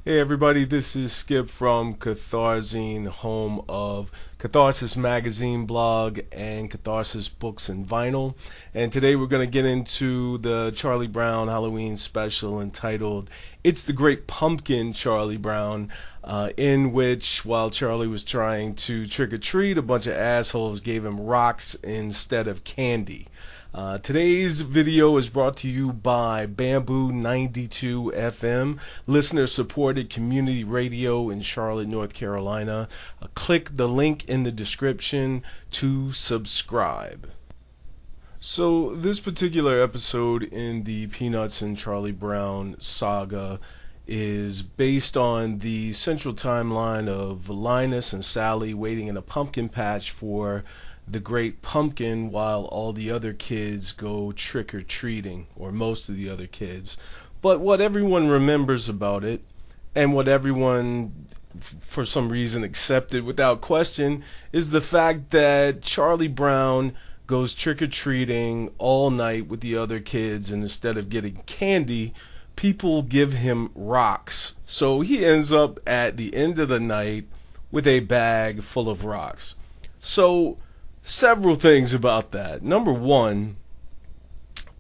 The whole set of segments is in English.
Hey everybody, this is Skip from Catharzine, home of Catharsis Magazine blog and Catharsis Books and Vinyl. And today we're going to get into the Charlie Brown Halloween special entitled It's the Great Pumpkin, Charlie Brown, in which, while Charlie was trying to trick-or-treat, a bunch of assholes gave him rocks instead of candy. Today's video is brought to you by Bamboo 92 FM, listener-supported community radio in Charlotte, North Carolina. Click the link in the description to subscribe. So this particular episode in the Peanuts and Charlie Brown saga is based on the central timeline of Linus and Sally waiting in a pumpkin patch for the great pumpkin while all the other kids go trick-or-treating, or most of the other kids. But what everyone remembers about it, and what everyone for some reason accepted without question, is the fact that Charlie Brown goes trick-or-treating all night with the other kids, and instead of getting candy, people give him rocks. So he ends up at the end of the night with a bag full of rocks. So several things about that. Number one,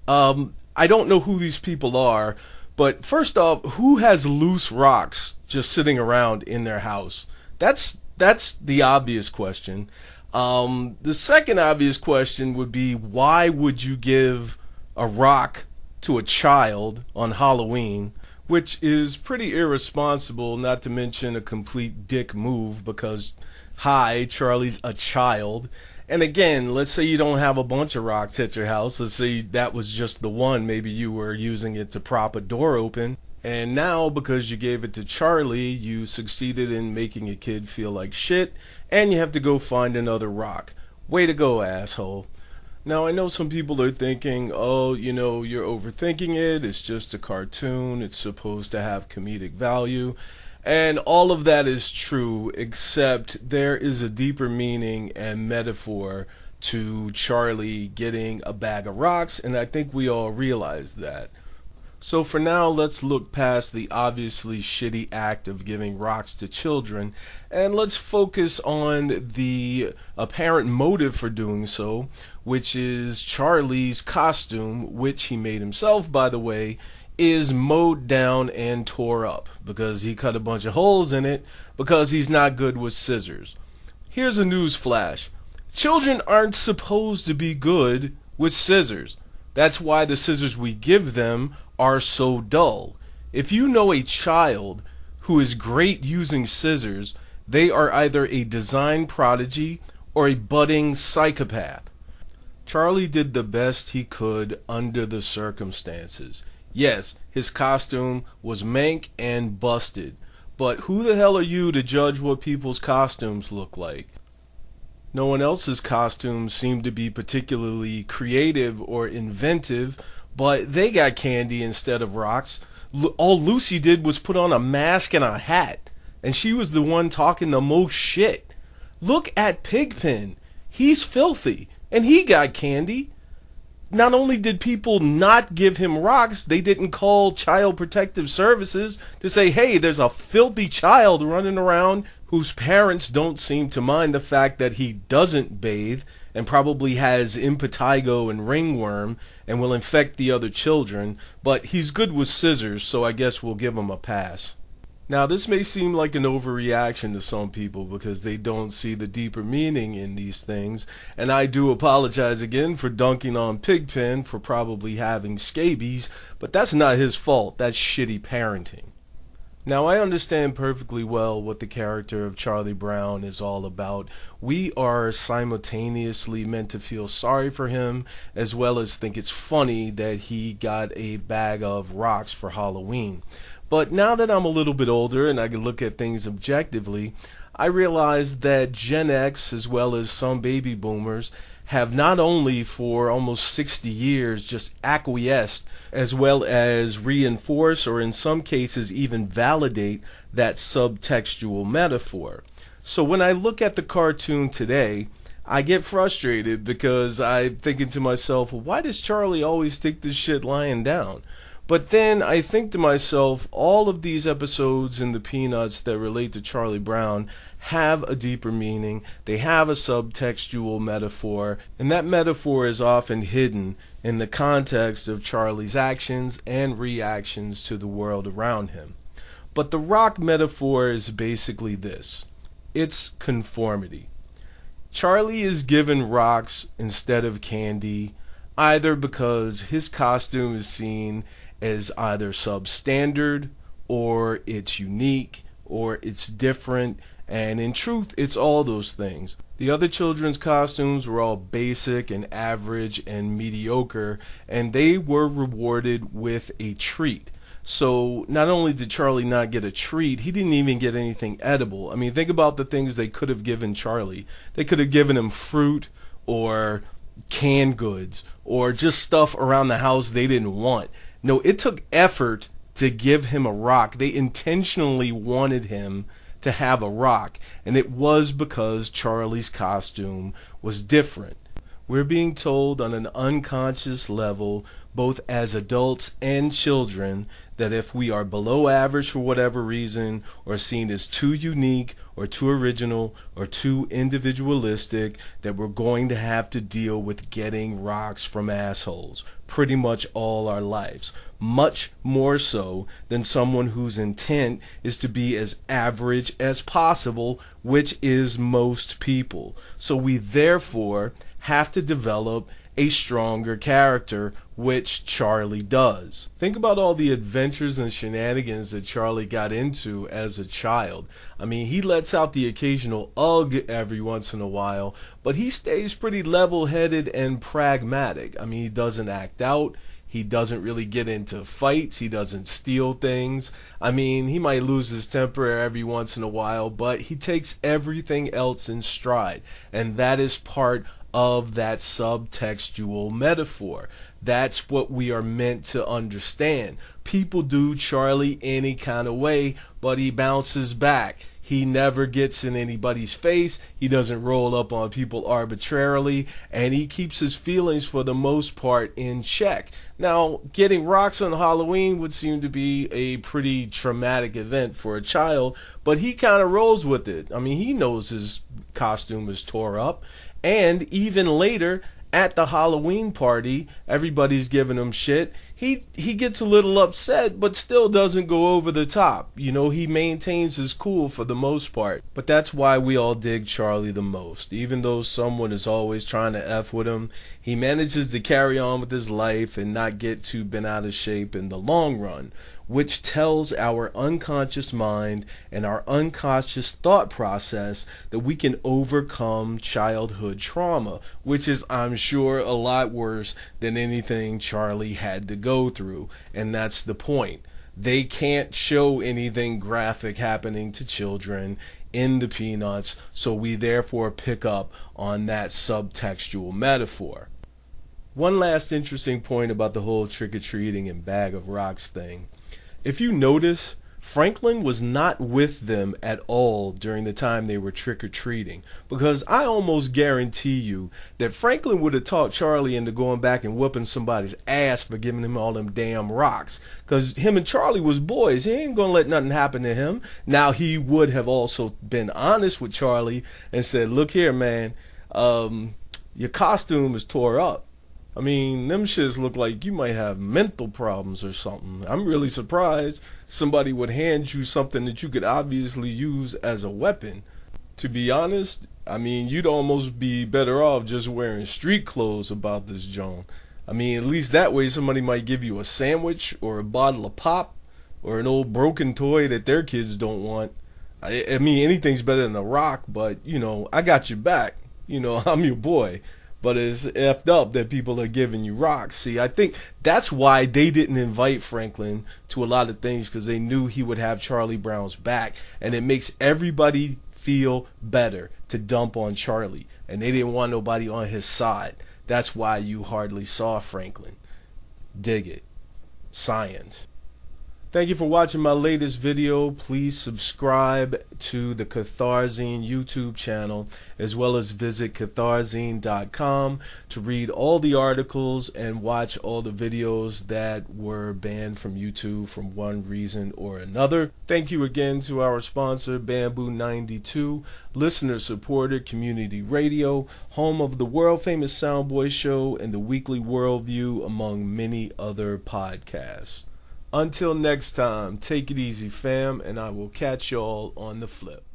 I don't know who these people are, but first off, who has loose rocks just sitting around in their house? That's the obvious question. The second obvious question would be, why would you give a rock to a child on Halloween, which is pretty irresponsible, not to mention a complete dick move, because hi, Charlie's a child. And again, let's say you don't have a bunch of rocks at your house. Let's say that was just the one. Maybe you were using it to prop a door open. And now, because you gave it to Charlie, you succeeded in making a kid feel like shit, and you have to go find another rock. Way to go, asshole. Now, I know some people are thinking, oh, you know, you're overthinking it. It's just a cartoon. It's supposed to have comedic value. And all of that is true, except there is a deeper meaning and metaphor to Charlie getting a bag of rocks, and I think we all realize that. So for now, let's look past the obviously shitty act of giving rocks to children, and let's focus on the apparent motive for doing so, which is Charlie's costume, which he made himself, by the way, is mowed down and tore up because he cut a bunch of holes in it because he's not good with scissors. Here's a news flash. Children aren't supposed to be good with scissors. That's why the scissors we give them are so dull. If you know a child who is great using scissors, they are either a design prodigy or a budding psychopath. Charlie did the best he could under the circumstances. Yes, his costume was mank and busted, but who the hell are you to judge what people's costumes look like? No one else's costumes seem to be particularly creative or inventive, but they got candy instead of rocks. All Lucy did was put on a mask and a hat, and she was the one talking the most shit. Look at Pigpen. He's filthy, and he got candy. Not only did people not give him rocks, they didn't call Child Protective Services to say, hey, there's a filthy child running around whose parents don't seem to mind the fact that he doesn't bathe and probably has impetigo and ringworm and will infect the other children, but he's good with scissors, so I guess we'll give him a pass. Now, this may seem like an overreaction to some people because they don't see the deeper meaning in these things, and I do apologize again for dunking on Pigpen for probably having scabies, but that's not his fault. That's shitty parenting. Now, I understand perfectly well what the character of Charlie Brown is all about. We are simultaneously meant to feel sorry for him, as well as think it's funny that he got a bag of rocks for Halloween. But now that I'm a little bit older and I can look at things objectively, I realize that Gen X, as well as some baby boomers, have not only for almost 60 years just acquiesced, as well as reinforce or in some cases even validate that subtextual metaphor. So when I look at the cartoon today, I get frustrated because I'm thinking to myself, why does Charlie always take this shit lying down? But then I think to myself, all of these episodes in the Peanuts that relate to Charlie Brown have a deeper meaning. They have a subtextual metaphor, and that metaphor is often hidden in the context of Charlie's actions and reactions to the world around him. But the rock metaphor is basically this: it's conformity. Charlie is given rocks instead of candy, either because his costume is seen as either substandard, or it's unique, or it's different, and in truth, it's all those things. The other children's costumes were all basic and average and mediocre, and they were rewarded with a treat. So not only did Charlie not get a treat, he didn't even get anything edible. I mean, think about the things they could have given Charlie. They could have given him fruit or canned goods or just stuff around the house they didn't want. No, it took effort to give him a rock. They intentionally wanted him to have a rock, and it was because Charlie's costume was different. We're being told on an unconscious level, both as adults and children, that if we are below average for whatever reason, or seen as too unique, or too original, or too individualistic, that we're going to have to deal with getting rocks from assholes pretty much all our lives. Much more so than someone whose intent is to be as average as possible, which is most people. So we therefore have to develop a stronger character, which Charlie does. Think about all the adventures and shenanigans that Charlie got into as a child. I mean, he lets out the occasional ugh every once in a while, but he stays pretty level-headed and pragmatic. I mean, he doesn't act out. He doesn't really get into fights. He doesn't steal things. I mean, he might lose his temper every once in a while, but he takes everything else in stride. And that is part of that subtextual metaphor. That's what we are meant to understand. People do Charlie any kind of way, but he bounces back. He never gets in anybody's face. He doesn't roll up on people arbitrarily, and he keeps his feelings for the most part in check. Now, getting rocks on Halloween would seem to be a pretty traumatic event for a child, but he kind of rolls with it. I mean, he knows his costume is tore up, and even later at the Halloween party, everybody's giving him shit. He gets a little upset, but still doesn't go over the top. You know, he maintains his cool for the most part. But that's why we all dig Charlie the most. Even though someone is always trying to F with him, he manages to carry on with his life and not get too bent out of shape in the long run, which tells our unconscious mind and our unconscious thought process that we can overcome childhood trauma, which is, I'm sure, a lot worse than anything Charlie had to go through. And that's the point. They can't show anything graphic happening to children in the Peanuts, so we therefore pick up on that subtextual metaphor. One last interesting point about the whole trick-or-treating and bag of rocks thing. If you notice, Franklin was not with them at all during the time they were trick-or-treating, because I almost guarantee you that Franklin would have talked Charlie into going back and whooping somebody's ass for giving him all them damn rocks, because him and Charlie was boys. He ain't gonna let nothing happen to him. Now, he would have also been honest with Charlie and said, look here, man, your costume is tore up. I mean, them shits look like you might have mental problems or something. I'm really surprised somebody would hand you something that you could obviously use as a weapon. To be honest, I mean, you'd almost be better off just wearing street clothes about this joint. I mean, at least that way somebody might give you a sandwich or a bottle of pop or an old broken toy that their kids don't want. I mean, anything's better than a rock, but, you know, I got your back. You know, I'm your boy. But it's effed up that people are giving you rocks. See, I think that's why they didn't invite Franklin to a lot of things, because they knew he would have Charlie Brown's back. And it makes everybody feel better to dump on Charlie. And they didn't want nobody on his side. That's why you hardly saw Franklin. Dig it. Science. Thank you for watching my latest video. Please subscribe to the Catharzine YouTube channel, as well as visit catharzine.com to read all the articles and watch all the videos that were banned from YouTube for one reason or another. Thank you again to our sponsor, Bamboo 92, listener-supported community radio, home of the world-famous Soundboy Show and the Weekly Worldview, among many other podcasts. Until next time, take it easy, fam, and I will catch y'all on the flip.